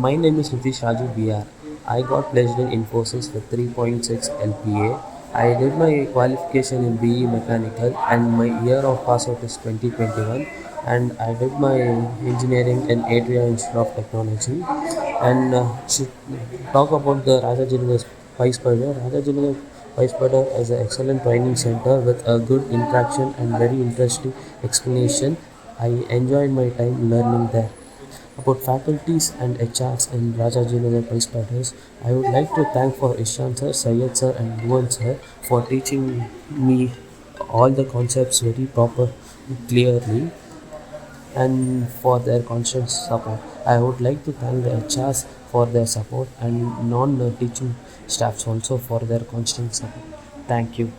My name is Nitish Raju B.R. I got placed in Infosys with 3.6 LPA. I did my qualification in BE Mechanical and my year of pass out is 2021, and I did my engineering in Atria Institute of Technology. And should talk about the Rajajinagar Pyspider. Rajajinagar Pyspider is an excellent training center with a good interaction and very interesting explanation. I enjoyed my time learning there. About faculties and HRs in Rajajinagar Pyspiders, I would like to thank for Ishan sir, Syed sir and Bhuvan sir for teaching me all the concepts very proper, clearly, and for their constant support. I would like to thank the HRs for their support and non-teaching staffs also for their constant support. Thank you.